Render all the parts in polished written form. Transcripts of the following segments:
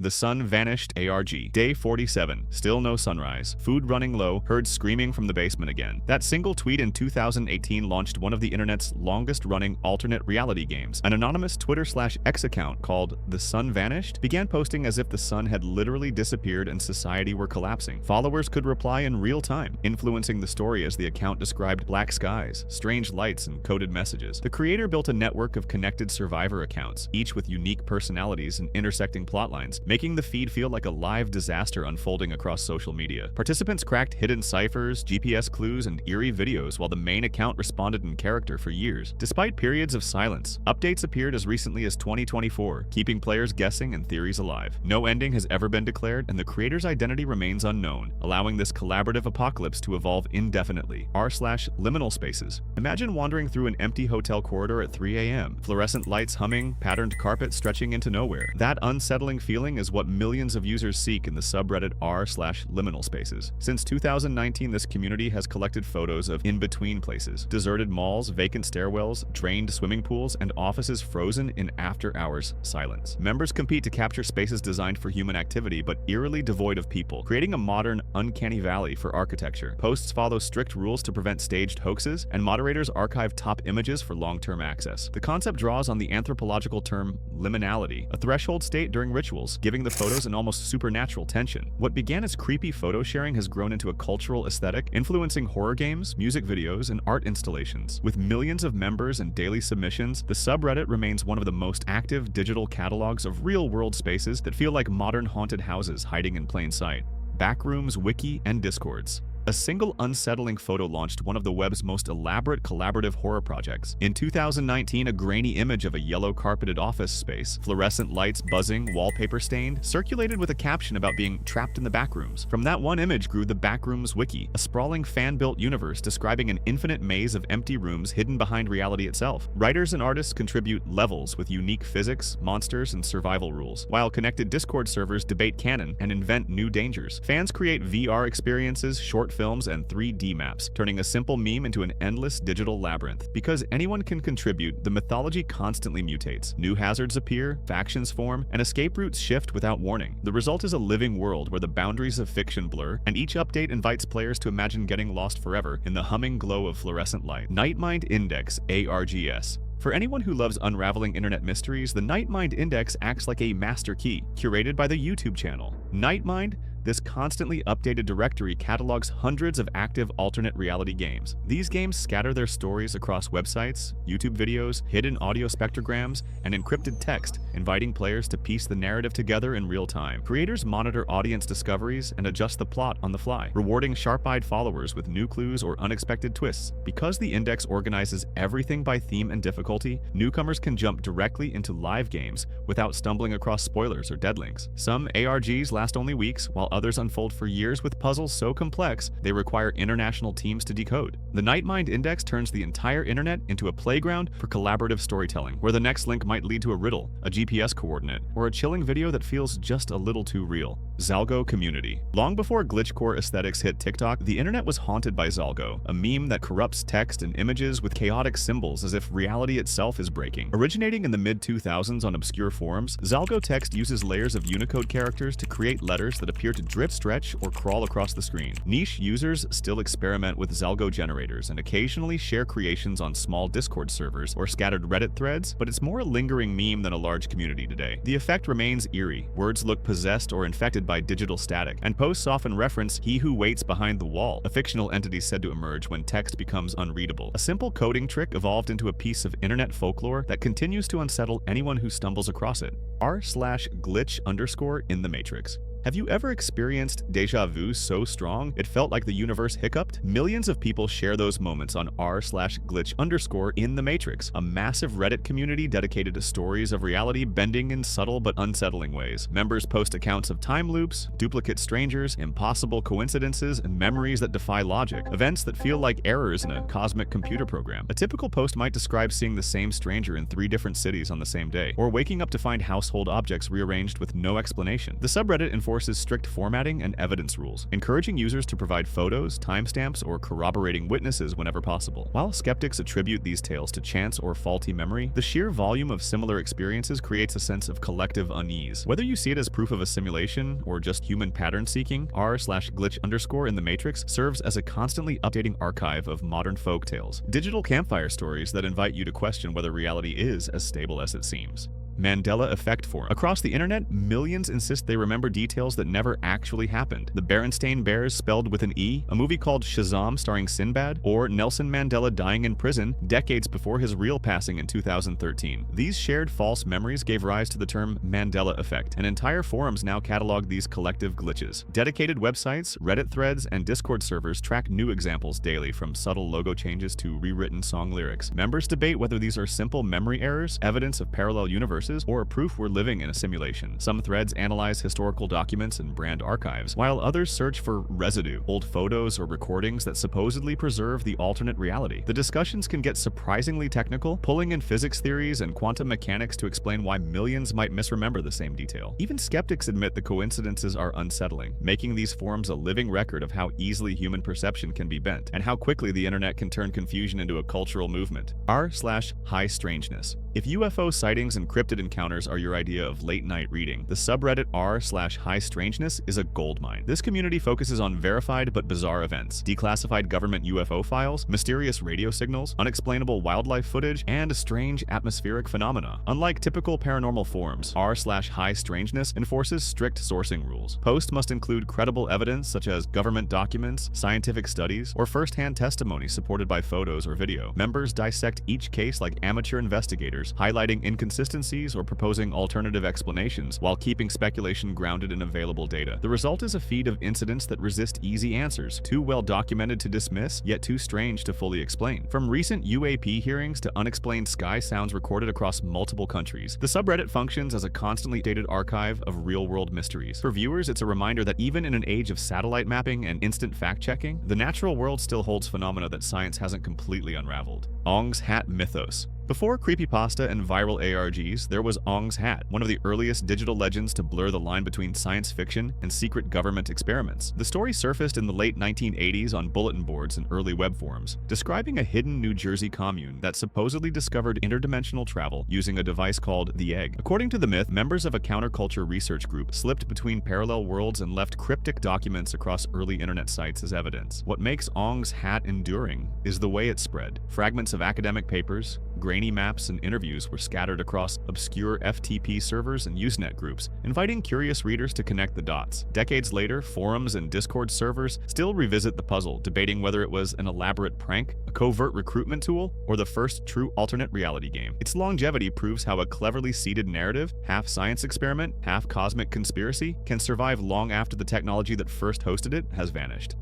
The sun vanished ARG. Day 47. Still no sunrise. Food running low. Heard screaming from the basement again. That single tweet in 2018 launched one of the internet's longest-running alternate reality games. An anonymous Twitter/X account called The Sun Vanished began posting as if the sun had literally disappeared and society were collapsing. Followers could reply in real time, influencing the story as the account described black skies, strange lights, and coded messages. The creator built a network of connected survivor accounts, each with unique personalities and intersecting plotlines, making the feed feel like a live disaster unfolding across social media. Participants cracked hidden ciphers, GPS clues, and eerie videos while the main account responded in character for years. Despite periods of silence, updates appeared as recently as 2024, keeping players guessing and theories alive. No ending has ever been declared, and the creator's identity remains unknown, allowing this collaborative apocalypse to evolve indefinitely. r/LiminalSpaces. Imagine wandering through an empty hotel corridor at 3 a.m., fluorescent lights humming, patterned carpet stretching into nowhere. That unsettling feeling is what millions of users seek in the subreddit r/LiminalSpaces. Since 2019, this community has collected photos of in-between places, deserted malls, vacant stairwells, drained swimming pools, and offices frozen in after-hours silence. Members compete to capture spaces designed for human activity but eerily devoid of people, creating a modern, uncanny valley for architecture. Posts follow strict rules to prevent staged hoaxes, and moderators archive top images for long-term access. The concept draws on the anthropological term liminality, a threshold state during rituals, giving the photos an almost supernatural tension. What began as creepy photo sharing has grown into a cultural aesthetic, influencing horror games, music videos, and art installations. With millions of members and daily submissions, the subreddit remains one of the most active digital catalogs of real-world spaces that feel like modern haunted houses hiding in plain sight. Backrooms, wiki, and discords. A single unsettling photo launched one of the web's most elaborate collaborative horror projects. In 2019, a grainy image of a yellow carpeted office space, fluorescent lights buzzing, wallpaper stained, circulated with a caption about being trapped in the backrooms. From that one image grew the Backrooms wiki, a sprawling fan-built universe describing an infinite maze of empty rooms hidden behind reality itself. Writers and artists contribute levels with unique physics, monsters, and survival rules, while connected Discord servers debate canon and invent new dangers. Fans create VR experiences, short films, and 3D maps, turning a simple meme into an endless digital labyrinth. Because anyone can contribute, the mythology constantly mutates. New hazards appear, factions form, and escape routes shift without warning. The result is a living world where the boundaries of fiction blur, and each update invites players to imagine getting lost forever in the humming glow of fluorescent light. Nightmind Index ARGs. For anyone who loves unraveling internet mysteries, the Nightmind Index acts like a master key, curated by the YouTube channel. Nightmind, this constantly updated directory catalogs hundreds of active alternate reality games. These games scatter their stories across websites, YouTube videos, hidden audio spectrograms, and encrypted text, inviting players to piece the narrative together in real time. Creators monitor audience discoveries and adjust the plot on the fly, rewarding sharp-eyed followers with new clues or unexpected twists. Because the index organizes everything by theme and difficulty, newcomers can jump directly into live games without stumbling across spoilers or dead links. Some ARGs last only weeks, while others unfold for years with puzzles so complex they require international teams to decode. The Nightmind Index turns the entire internet into a playground for collaborative storytelling, where the next link might lead to a riddle, a GPS coordinate, or a chilling video that feels just a little too real. Zalgo Community. Long before glitchcore aesthetics hit TikTok, the internet was haunted by Zalgo, a meme that corrupts text and images with chaotic symbols as if reality itself is breaking. Originating in the mid-2000s on obscure forums, Zalgo text uses layers of Unicode characters to create letters that appear to drip, stretch, or crawl across the screen. Niche users still experiment with Zalgo generators and occasionally share creations on small Discord servers or scattered Reddit threads, but it's more a lingering meme than a large community today. The effect remains eerie. Words look possessed or infected by digital static, and posts often reference "he who waits behind the wall," a fictional entity said to emerge when text becomes unreadable. A simple coding trick evolved into a piece of internet folklore that continues to unsettle anyone who stumbles across it. r/glitch_in the matrix. Have you ever experienced deja vu so strong it felt like the universe hiccuped? Millions of people share those moments on r/glitch_in the matrix, a massive Reddit community dedicated to stories of reality bending in subtle but unsettling ways. Members post accounts of time loops, duplicate strangers, impossible coincidences, and memories that defy logic, events that feel like errors in a cosmic computer program. A typical post might describe seeing the same stranger in 3 different cities on the same day, or waking up to find household objects rearranged with no explanation. The subreddit informs enforces strict formatting and evidence rules, encouraging users to provide photos, timestamps, or corroborating witnesses whenever possible. While skeptics attribute these tales to chance or faulty memory, the sheer volume of similar experiences creates a sense of collective unease. Whether you see it as proof of a simulation or just human pattern seeking, r/glitch_ in the Matrix serves as a constantly updating archive of modern folk tales, digital campfire stories that invite you to question whether reality is as stable as it seems. Mandela Effect forum. Across the internet, millions insist they remember details that never actually happened. The Berenstain Bears spelled with an E, a movie called Shazam starring Sinbad, or Nelson Mandela dying in prison decades before his real passing in 2013. These shared false memories gave rise to the term Mandela Effect, and entire forums now catalog these collective glitches. Dedicated websites, Reddit threads, and Discord servers track new examples daily, from subtle logo changes to rewritten song lyrics. Members debate whether these are simple memory errors, evidence of parallel universes, or proof we're living in a simulation. Some threads analyze historical documents and brand archives, while others search for residue, old photos or recordings that supposedly preserve the alternate reality. The discussions can get surprisingly technical, pulling in physics theories and quantum mechanics to explain why millions might misremember the same detail. Even skeptics admit the coincidences are unsettling, making these forums a living record of how easily human perception can be bent, and how quickly the internet can turn confusion into a cultural movement. r/HighStrangeness. If UFO sightings and cryptid encounters are your idea of late-night reading, the subreddit r/HighStrangeness is a goldmine. This community focuses on verified but bizarre events, declassified government UFO files, mysterious radio signals, unexplainable wildlife footage, and strange atmospheric phenomena. Unlike typical paranormal forums, r/HighStrangeness enforces strict sourcing rules. Posts must include credible evidence such as government documents, scientific studies, or first-hand testimony supported by photos or video. Members dissect each case like amateur investigators, highlighting inconsistencies or proposing alternative explanations while keeping speculation grounded in available data. The result is a feed of incidents that resist easy answers, too well documented to dismiss, yet too strange to fully explain. From recent UAP hearings to unexplained sky sounds recorded across multiple countries, the subreddit functions as a constantly dated archive of real-world mysteries. For viewers, it's a reminder that even in an age of satellite mapping and instant fact-checking, the natural world still holds phenomena that science hasn't completely unraveled. Ong's Hat Mythos. Before creepypasta and viral ARGs, there was Ong's Hat, one of the earliest digital legends to blur the line between science fiction and secret government experiments. The story surfaced in the late 1980s on bulletin boards and early web forums, describing a hidden New Jersey commune that supposedly discovered interdimensional travel using a device called the Egg. According to the myth, members of a counterculture research group slipped between parallel worlds and left cryptic documents across early internet sites as evidence. What makes Ong's Hat enduring is the way it spread. Fragments of academic papers, grainy maps, and interviews were scattered across obscure FTP servers and Usenet groups, inviting curious readers to connect the dots. Decades later, forums and Discord servers still revisit the puzzle, debating whether it was an elaborate prank, a covert recruitment tool, or the first true alternate reality game. Its longevity proves how a cleverly seeded narrative, half science experiment, half cosmic conspiracy, can survive long after the technology that first hosted it has vanished.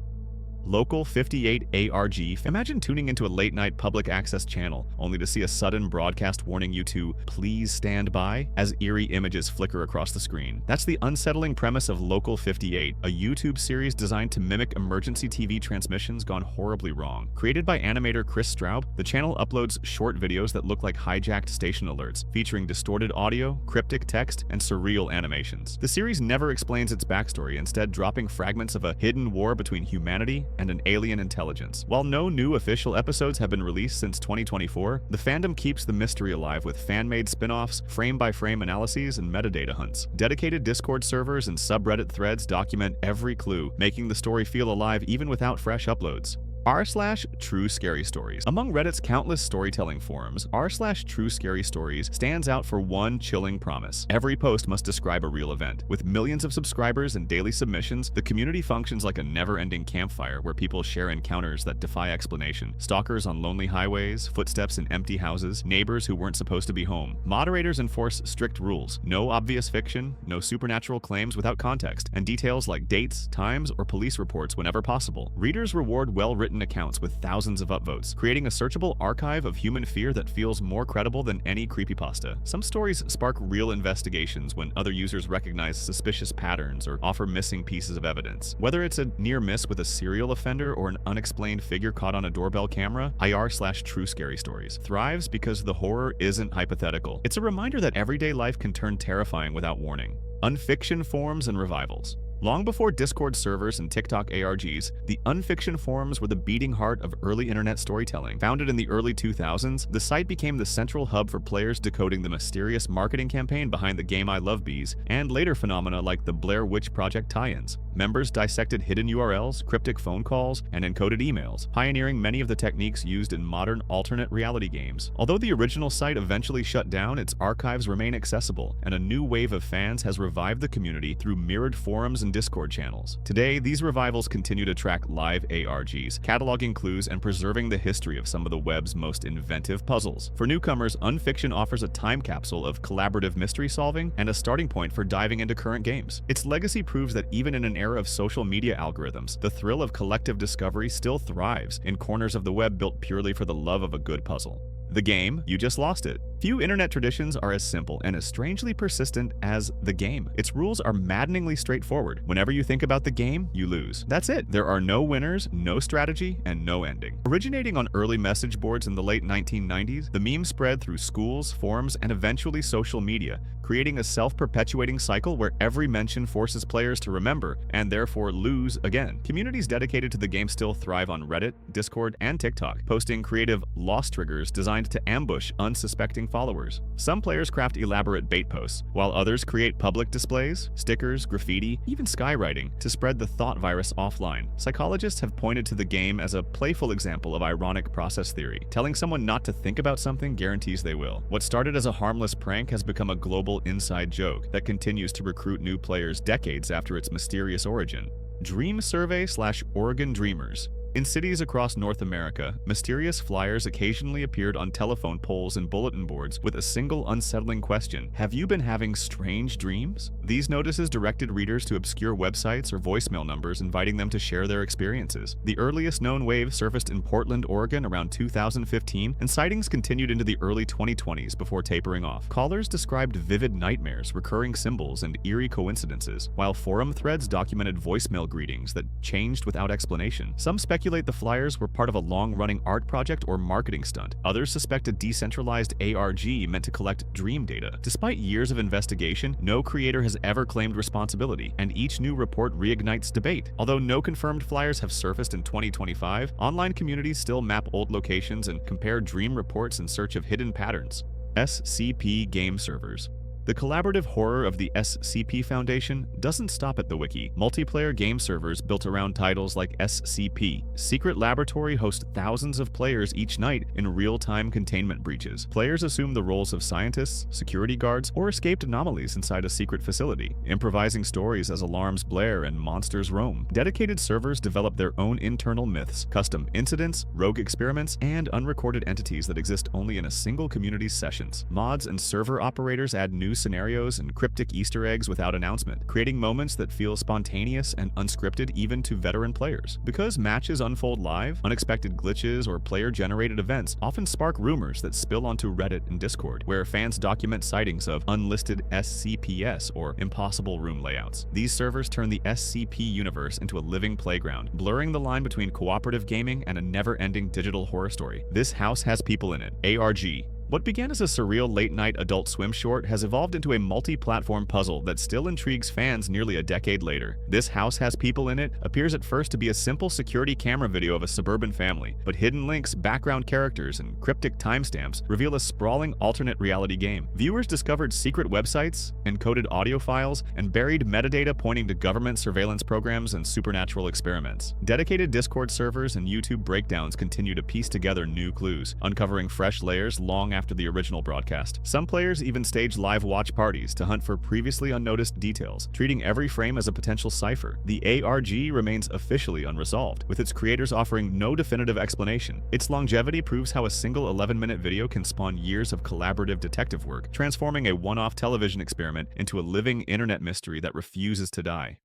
Local 58 ARG. Imagine tuning into a late-night public access channel, only to see a sudden broadcast warning you to please stand by as eerie images flicker across the screen. That's the unsettling premise of Local 58, a YouTube series designed to mimic emergency TV transmissions gone horribly wrong. Created by animator Chris Straub, the channel uploads short videos that look like hijacked station alerts, featuring distorted audio, cryptic text, and surreal animations. The series never explains its backstory, instead dropping fragments of a hidden war between humanity and an alien intelligence. While no new official episodes have been released since 2024, the fandom keeps the mystery alive with fan-made spin-offs, frame-by-frame analyses, and metadata hunts. Dedicated Discord servers and subreddit threads document every clue, making the story feel alive even without fresh uploads. r/True Scary Stories. Among Reddit's countless storytelling forums, r/True Scary Stories stands out for one chilling promise. Every post must describe a real event. With millions of subscribers and daily submissions, the community functions like a never-ending campfire where people share encounters that defy explanation. Stalkers on lonely highways, footsteps in empty houses, neighbors who weren't supposed to be home. Moderators enforce strict rules. No obvious fiction, no supernatural claims without context, and details like dates, times, or police reports whenever possible. Readers reward well-written hidden accounts with thousands of upvotes, creating a searchable archive of human fear that feels more credible than any creepypasta. Some stories spark real investigations when other users recognize suspicious patterns or offer missing pieces of evidence. Whether it's a near miss with a serial offender or an unexplained figure caught on a doorbell camera, IR/True Scary Stories thrives because the horror isn't hypothetical. It's a reminder that everyday life can turn terrifying without warning. Unfiction forums and revivals. Long before Discord servers and TikTok ARGs, the unfiction forums were the beating heart of early internet storytelling. Founded in the early 2000s, the site became the central hub for players decoding the mysterious marketing campaign behind the game I Love Bees, and later phenomena like the Blair Witch Project tie-ins. Members dissected hidden URLs, cryptic phone calls, and encoded emails, pioneering many of the techniques used in modern alternate reality games. Although the original site eventually shut down, its archives remain accessible, and a new wave of fans has revived the community through mirrored forums and Discord channels. Today, these revivals continue to track live ARGs, cataloging clues and preserving the history of some of the web's most inventive puzzles. For newcomers, Unfiction offers a time capsule of collaborative mystery solving and a starting point for diving into current games. Its legacy proves that even in an era of social media algorithms, the thrill of collective discovery still thrives in corners of the web built purely for the love of a good puzzle. The game, you just lost it. Few internet traditions are as simple and as strangely persistent as the game. Its rules are maddeningly straightforward. Whenever you think about the game, you lose. That's it. There are no winners, no strategy, and no ending. Originating on early message boards in the late 1990s, the meme spread through schools, forums, and eventually social media, creating a self-perpetuating cycle where every mention forces players to remember and therefore lose again. Communities dedicated to the game still thrive on Reddit, Discord, and TikTok, posting creative loss triggers designed to ambush unsuspecting followers. Some players craft elaborate bait posts, while others create public displays, stickers, graffiti, even skywriting to spread the thought virus offline. Psychologists have pointed to the game as a playful example of ironic process theory. Telling someone not to think about something guarantees they will. What started as a harmless prank has become a global inside joke that continues to recruit new players decades after its mysterious origin. Dream Survey/Oregon Dreamers. In cities across North America, mysterious flyers occasionally appeared on telephone poles and bulletin boards with a single unsettling question: have you been having strange dreams? These notices directed readers to obscure websites or voicemail numbers, inviting them to share their experiences. The earliest known wave surfaced in Portland, Oregon around 2015, and sightings continued into the early 2020s before tapering off. Callers described vivid nightmares, recurring symbols, and eerie coincidences, while forum threads documented voicemail greetings that changed without explanation. Some speculate the flyers were part of a long-running art project or marketing stunt. Others suspect a decentralized ARG meant to collect dream data. Despite years of investigation, no creator has ever claimed responsibility, and each new report reignites debate. Although no confirmed flyers have surfaced in 2025, online communities still map old locations and compare dream reports in search of hidden patterns. SCP game servers. The collaborative horror of the SCP Foundation doesn't stop at the wiki. Multiplayer game servers built around titles like SCP Secret Laboratory host thousands of players each night in real-time containment breaches. Players assume the roles of scientists, security guards, or escaped anomalies inside a secret facility, improvising stories as alarms blare and monsters roam. Dedicated servers develop their own internal myths, custom incidents, rogue experiments, and unrecorded entities that exist only in a single community's sessions. Mods and server operators add new scenarios and cryptic Easter eggs without announcement, creating moments that feel spontaneous and unscripted even to veteran players. Because matches unfold live, unexpected glitches or player-generated events often spark rumors that spill onto Reddit and Discord, where fans document sightings of unlisted SCPs or impossible room layouts. These servers turn the SCP universe into a living playground, blurring the line between cooperative gaming and a never-ending digital horror story. This house has people in it. ARG. What began as a surreal late-night Adult Swim short has evolved into a multi-platform puzzle that still intrigues fans nearly a decade later. This House Has People in It appears at first to be a simple security camera video of a suburban family, but hidden links, background characters, and cryptic timestamps reveal a sprawling alternate reality game. Viewers discovered secret websites, encoded audio files, and buried metadata pointing to government surveillance programs and supernatural experiments. Dedicated Discord servers and YouTube breakdowns continue to piece together new clues, uncovering fresh layers long after the original broadcast. Some players even stage live watch parties to hunt for previously unnoticed details, treating every frame as a potential cipher. The ARG remains officially unresolved, with its creators offering no definitive explanation. Its longevity proves how a single 11-minute video can spawn years of collaborative detective work, transforming a one-off television experiment into a living internet mystery that refuses to die.